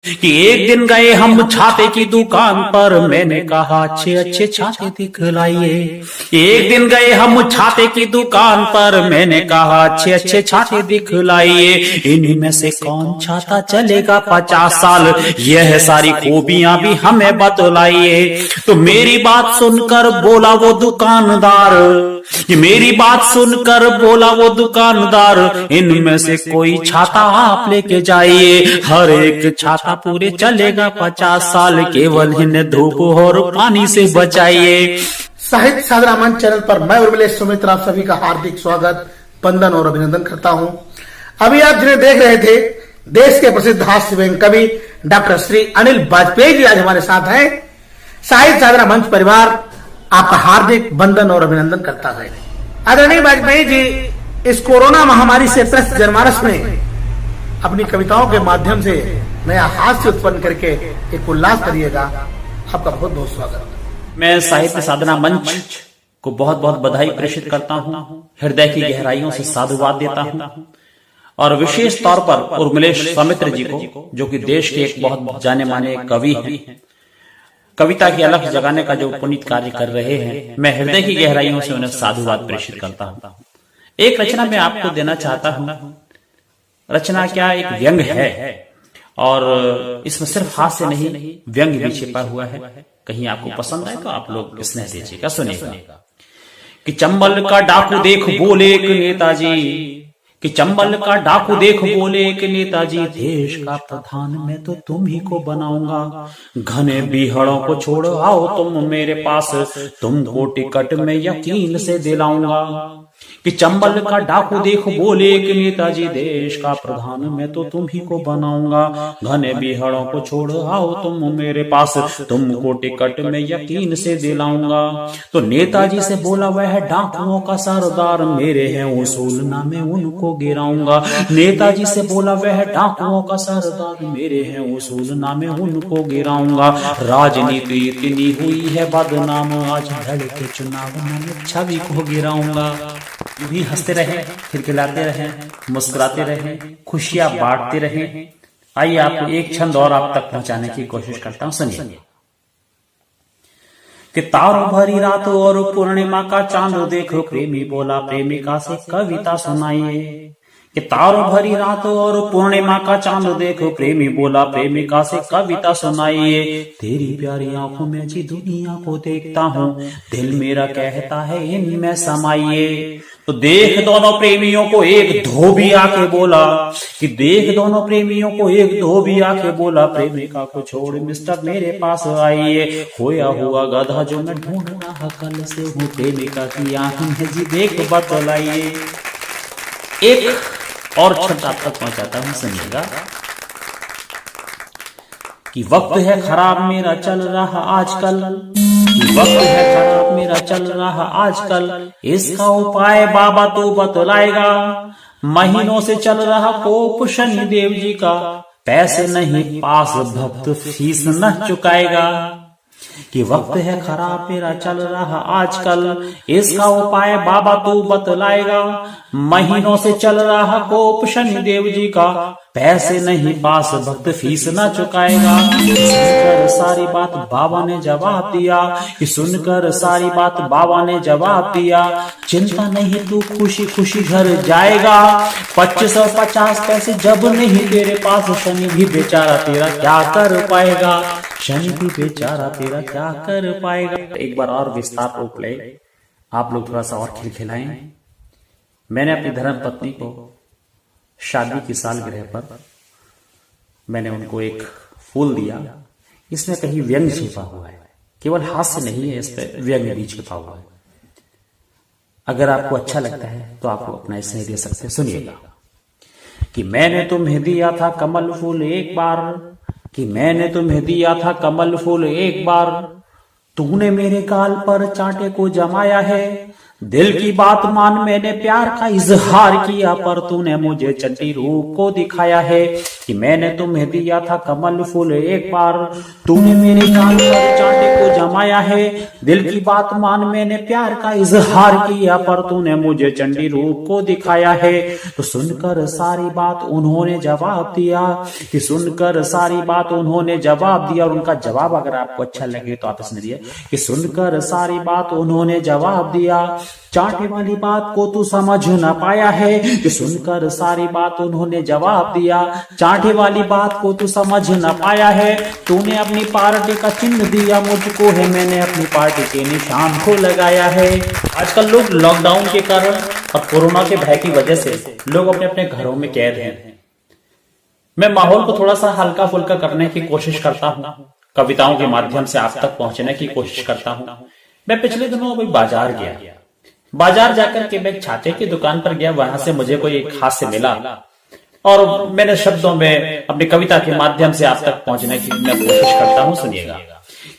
कि एक दिन गए हम छाते की दुकान पर, मैंने कहा अच्छे अच्छे छाते दिखलाइए। एक दिन गए हम छाते की दुकान पर, मैंने कहा अच्छे अच्छे छाते दिखलाइए। इन्हीं में से कौन छाता चलेगा 50 साल, यह सारी खूबियां भी हमें बतलाइए। तो मेरी बात सुनकर बोला वो दुकानदार, ये मेरी बात सुनकर बोला वो दुकानदार, इनमें से कोई छाता आप लेके जाइए। हर एक छाता पूरे चलेगा 50 साल, केवल इन्हें धूप और पानी से बचाइए। साहित्य साधना मंच चैनल पर मैं उर्मिलेश सुमित्रा आप सभी का हार्दिक स्वागत, वंदन और अभिनंदन करता हूं। अभी आप जिन्हें देख रहे थे, देश के प्रसिद्ध हास्य व्यंग्य कवि डॉक्टर श्री अनिल वाजपेयी जी आज हमारे साथ हैं। साहित्य साधना मंच परिवार आपका हार्दिक वंदन और अभिनंदन करता है। आदरणीय वाजपेयी जी इस कोरोना महामारी से त्रस्त जनमानस में अपनी कविताओं के माध्यम से नया हास्य उत्पन्न करके एक उल्लास करिएगा। आपका बहुत बहुत स्वागत। मैं साहित्य साधना मंच को बहुत बहुत बधाई प्रेषित करता हूं, हृदय की गहराइयों से साधुवाद देता हूं, और विशेष तौर पर उर्मिलेश सुमित्रा जी को, जो कि देश के एक बहुत जाने माने कवि हैं, कविता की अलख जगाने का जो पुनीत कार्य कर रहे हैं, मैं हृदय की गहराइयों से उन्हें साधुवाद प्रेषित करता हूं। एक रचना मैं आपको देना चाहता हूं। रचना क्या, एक व्यंग्य है, और इसमें सिर्फ हास्य नहीं व्यंग्य भी छिपा हुआ है। कहीं आपको पसंद आए तो आप लोग स्नेह दीजिएगा, सुनिएगा। कि चंबल का डाकू देख बोले एक नेताजी, कि चंबल का डाकू देख बोले एक नेताजी, देश का प्रधान मैं तो तुम ही को बनाऊंगा। घने बीहड़ों को छोड़ आओ तुम मेरे पास, तुमको टिकट में यकीन से दिलाऊंगा। कि चंबल का डाकू देख बोले एक नेताजी, देश का प्रधान मैं तो तुम ही को बनाऊंगा। घने बीहड़ों को छोड़ आओ तुम मेरे पास, तुमको टिकट में यकीन से दिलाऊंगा। तो नेताजी से बोला वह डाकुओं का सरदार, मेरे हैं उसूल ना मैं उनको गिराऊंगा। नेताजी से बोला वह डाकुओं का सरदार, मेरे हैं उसूल ना मैं उनको गिराऊंगा। राजनीति इतनी हुई है बदनाम, आज धड़के चुनाव में छवि को गिराऊंगा। भी हंसते रहे, खिलखिलाते रहे, मुस्कुराते रहे, खुशियां बांटते रहे। आइए आपको एक छंद और आप तक पहुंचाने की कोशिश करता हूं, सुनिए। कि तारों भरी रात और पूर्णिमा का चांद देखो, प्रेमी बोला प्रेमिका से कविता सुनाइए। कि तारों भरी रात और पूर्णिमा का चांद देखो, प्रेमी बोला प्रेमिका से कविता सुनाइए। तेरी प्यारी आंखों में जी दुनिया को देखता हूँ, दिल मेरा कहता है इनमें समाइए। तो देख दोनों प्रेमियों को एक धोबी आके बोला, कि देख दोनों प्रेमियों को एक धोबी आके बोला, प्रेमिका को छोड़ मिस्टर मेरे पास आइए। खोया हुआ गधा जो मैं ढूंढ रहा कल से हूँ, प्रेमिका की आंखें है जी देख बतलाइए। एक और छंद आप तक पहुंचाता हूं, सुनिएगा। कि वक्त है खराब मेरा चल रहा आजकल, वक्त है खराब मेरा चल रहा आजकल, इसका उपाय बाबा तो बतलाएगा। महीनों से चल रहा कोप शनि देव जी का, पैसे नहीं पास भक्त फीस न चुकाएगा। कि वक्त है खराब मेरा चल रहा आजकल, इसका उपाय बाबा तू बतलाएगा। महीनों से चल रहा कोप शनि देव जी का, पैसे नहीं पास भक्त फीस न चुकाएगा। सुनकर सारी बात बाबा ने जवाब दिया, कि सुनकर सारी बात बाबा ने जवाब दिया। चिंता नहीं तू खुशी खुशी घर जाएगा, 2550 पैसे जब नहीं तेरे पास, शनि भी बेचारा तेरा क्या कर पाएगा। शनि भी बेचारा तेरा क्या कर पाएगा। एक बार और विस्तार रूप ले, आप लोग थोड़ा सा और खिलखिलाएं। मैंने अपनी धर्म पत्नी को शादी की सालगिरह पर मैंने उनको एक फूल दिया। इसमें कहीं व्यंग्य छिपा हुआ है, केवल हास्य नहीं है, इस पर व्यंग्य भी छिपा हुआ है। अगर आपको अच्छा लगता है तो आपको अपना स्नेह दे सकते हैं, सुनिएगा। कि मैंने तुम्हें दिया था कमल फूल एक बार, कि मैंने तुम्हें दिया था कमल फूल एक बार, तूने मेरे गाल पर चांटे को जमाया है। दिल की बात मान, मैंने प्यार का इजहार किया, पर तूने मुझे चंडी रूप को दिखाया है कि मैंने तुम्हें दिया था कमल फूल एक बार, तूने मेरे गाल पर चांटे को जमाया है। दिल की बात मान, मैंने प्यार का इजहार किया, पर तूने मुझे चंडी रूप को दिखाया है। तो सुनकर सारी बात उन्होंने जवाब दिया, कि सुनकर सारी बात उन्होंने जवाब दिया। और उनका जवाब अगर आपको अच्छा लगे तो आप इसमें दिए कि सुनकर सारी बात उन्होंने जवाब दिया, चांटे वाली बात को तू समझ ना पाया है। कि सुनकर सारी बात उन्होंने जवाब दिया, चांटे वाली बात को तू समझ ना पाया है। तूने अपनी पार्टी का चिन्ह दिया मुझको है, मैंने अपनी पार्टी के निशान को लगाया है। आजकल लोग लॉकडाउन के कारण और कोरोना के भय की वजह से लोग अपने अपने घरों में कैद हैं। मैं माहौल को थोड़ा सा हल्का फुल्का करने की कोशिश करता हूँ, कविताओं के माध्यम से आप तक पहुंचने की कोशिश करता हूँ। मैं पिछले दिनों अभी बाजार गया, बाजार जाकर के मैं छाते की दुकान पर गया, वहां से मुझे कोई एक हास्य मिला और मैंने शब्दों में अपनी कविता के माध्यम से आप तक पहुंचने की मैं कोशिश करता हूं। सुनिएगा।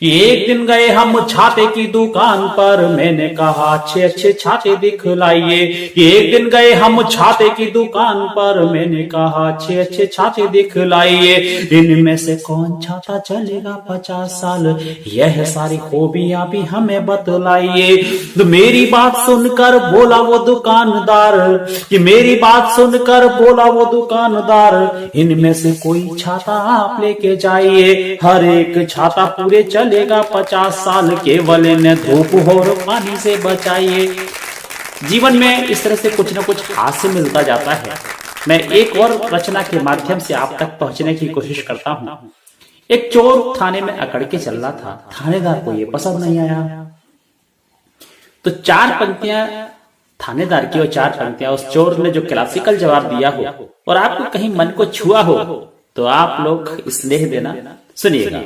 एक दिन गए हम छाते की दुकान पर, मैंने कहा अच्छे अच्छे छाते दिखलाइए। एक दिन गए हम छाते की दुकान पर, मैंने कहा अच्छे अच्छे छाते दिखलाइए। इनमें से कौन छाता चलेगा 50 साल, यह सारी खूबियां भी हमें बतलाइए। तो मेरी बात सुनकर बोला वो दुकानदार, कि मेरी बात सुनकर बोला वो दुकानदार, इनमें से कोई छाता आप लेके जाइए। हर एक छाता पूरे चलेगा 50 साल, केवल इन्हें धूप और पानी से बचाइए। जीवन में इस तरह से कुछ न कुछ हास्य मिलता जाता है। मैं एक और रचना के माध्यम से आप तक पहुंचने की कोशिश करता हूं। एक चोर थाने में अकड़ के चल रहा था, थानेदार को यह पसंद नहीं आया, तो 4 पंक्तियां थानेदार की और 4 पंक्तियां उस चोर ने जो क्लासिकल जवाब दिया हो और आपको कहीं मन को छुआ हो तो आप लोग स्नेह देना। सुनिएगा।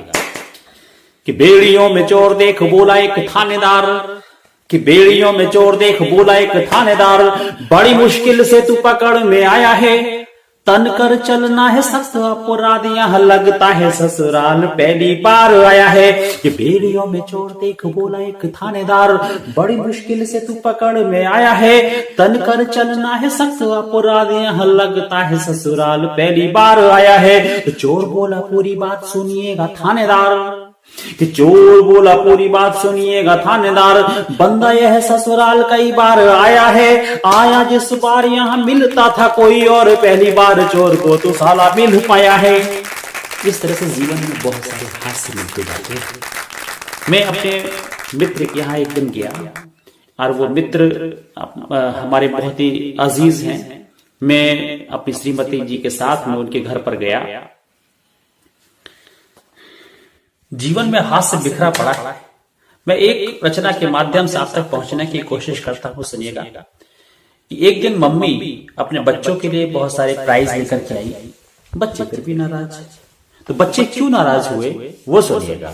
कि बेड़ियों में चोर देख बोला एक थानेदार, कि बेड़ियों में चोर देख बोला एक थानेदार, बड़ी मुश्किल से तू पकड़ में आया है, तन कर चलना है सख्त अपराध, यहाँ लगता है ससुराल पहली बार आया है। कि बेड़ियों में चोर देख बोला एक थानेदार, बड़ी मुश्किल से तू पकड़ में आया है, तन कर चलना है सख्त अपराध, यहाँ लगता है ससुराल पहली बार आया है। तो चोर बोला पूरी बात सुनिएगा थानेदार, कि चोर बोला पूरी बात सुनिएगा थानेदार, बंदा यह ससुराल कई बार आया है, आया जिस बार यहाँ मिलता था कोई और, पहली बार चोर को तो साला मिल पाया है। इस तरह से जीवन में बहुत सारे हास्य मिलते जाते हैं। मैं अपने मित्र के यहाँ एक दिन गया और वो मित्र हमारे बहुत ही अजीज हैं। मैं अपनी श्रीमती जी के साथ में उनके घर पर गया। जीवन में हास्य बिखरा पड़ा है। मैं एक रचना के माध्यम से आप तक पहुंचने की कोशिश करता हूं। सुनिएगा। कि एक दिन मम्मी अपने बच्चों के लिए बहुत सारे प्राइज लेकर के आई, बच्चे फिर भी नाराज। तो बच्चे क्यों नाराज हुए वो सुनिएगा।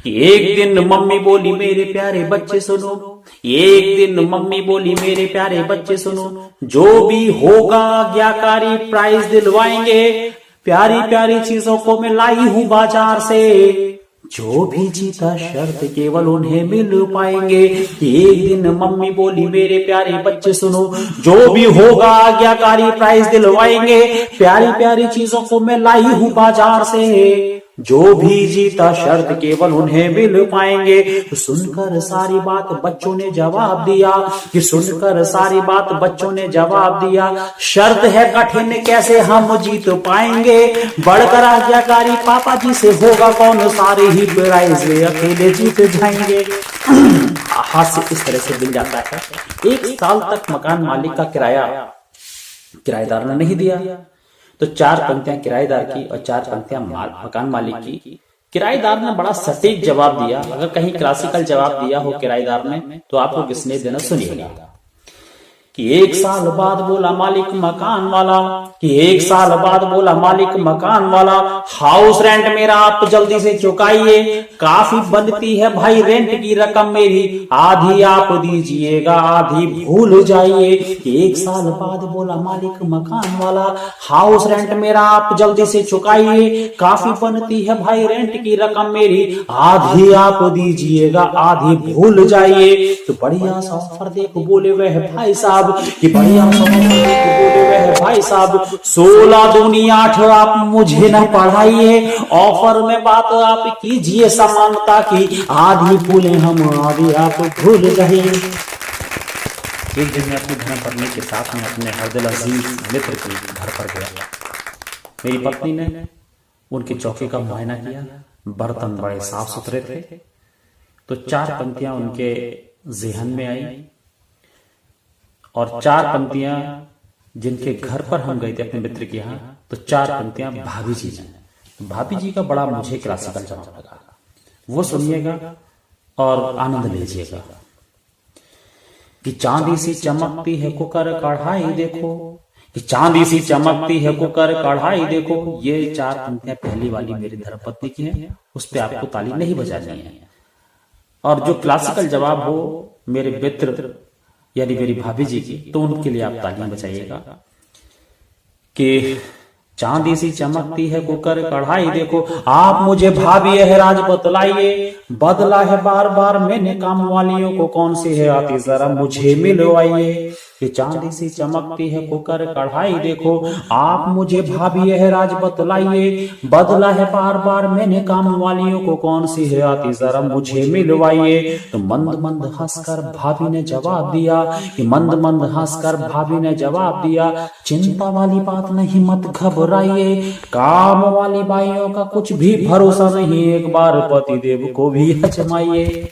कि एक दिन मम्मी बोली मेरे प्यारे बच्चे सुनो, एक दिन मम्मी बोली मेरे प्यारे बच्चे सुनो, जो भी होगा आज्ञाकारी प्राइज दिलवाएंगे, प्यारी प्यारी चीजों को मैं लाई हूँ बाजार से, जो भी जीता शर्त केवल उन्हें मिल पाएंगे। एक दिन मम्मी बोली मेरे प्यारे बच्चे सुनो, जो भी होगा आज्ञाकारी प्राइज दिलवाएंगे, प्यारी प्यारी चीजों को मैं लाई हूँ बाजार से, जो भी जीता शर्त केवल उन्हें मिल पाएंगे। तो सुनकर सारी बात बच्चों ने जवाब दिया, कि सुनकर सारी बात बच्चों ने जवाब दिया, शर्त है कठिन कैसे हम जीत पाएंगे, बढ़कर आज्ञाकारी पापा जी से होगा कौन, सारे ही प्राइज अकेले जीत जाएंगे। हास्य इस तरह से मिल जाता है। 1 साल तक मकान मालिक का किराएदार ने नहीं दिया, तो 4 पंक्तियां किराएदार की और 4 पंक्तियां मकान मालिक की। किराएदार ने बड़ा सटीक जवाब दिया। अगर कहीं क्लासिकल जवाब दिया हो किराएदार ने तो आप लोग स्नेह देना। सुनिएगा। कि 1 साल बाद बोला मालिक मकान वाला, कि 1 साल बाद बोला मालिक मकान वाला, हाउस रेंट मेरा आप जल्दी से चुकाइए, काफी बनती है भाई रेंट की रकम मेरी, आधी आप दीजिएगा आधी भूल जाइए। 1 साल बाद बोला मालिक मकान वाला, हाउस रेंट मेरा आप जल्दी से चुकाइए, काफी बनती है भाई रेंट की रकम मेरी, आधी आप दीजिएगा आधी भूल जाइए। तो बढ़िया सा ऑफर देखो बोले वह भाई साहब, कि बढ़िया सा ऑफर देखो बोले वह भाई साहब, 16 दूनी 8 आप मुझे न पढ़ाइए, ऑफर में बात आप कीजिए समानता की, आधी भूले हम आधी आप भूल जाइए। एक दिन मैं अपनी धर्मपत्नी के साथ में अपने हरदिल अजीज मित्र के घर पर गया। मेरी पत्नी ने उनके चौके का मुआयना किया, बर्तन बड़े साफ सुथरे थे। तो 4 पंक्तियां उनके ज़हन में आई, और 4 पंक्तियां जिनके घर पर हम गए थे अपने मित्र के यहाँ, तो 4 पंक्तियां भाभी जी ने। भाभी जी का बड़ा मुझे क्लासिकल जवाब लगा, वो सुनिएगा और आनंद लीजिएगा। कि चांदी सी चमकती है कुकर कढ़ाई देखो, कि चांदी सी चमकती है कुकर कढ़ाई देखो। ये 4 पंक्तियां पहली वाली मेरी धर्मपत्नी की हैं, उस पर आपको ताली नहीं बजानी है। और जो क्लासिकल जवाब हो मेरे मित्र यानी मेरी भाभी जी की, तो उनके लिए आप तालियां बजाइएगा। कि चांदी सी चमकती है कुकर कढ़ाई देखो, आप मुझे भाभी एहराज बतलाइए, बदला है बार बार मैंने काम वालियों को, कौन सी है आती जरा मुझे मिलवाइए। कि चांदी सी चमकती है कुकर कढ़ाई देखो, आप मुझे भाभी एहराज बतलाइए, बदला है बार बार मैंने काम वालियों को, कौन सी है आती जरा मुझे मिलवाइए। तो मंद मंद हंसकर भाभी ने जवाब दिया, कि मंद मंद हंसकर भाभी ने जवाब दिया, चिंता वाली बात नहीं मत घबराइए, काम वाली बाइयों का कुछ भी भरोसा नहीं, एक बार पति देव को भी आजमाइए।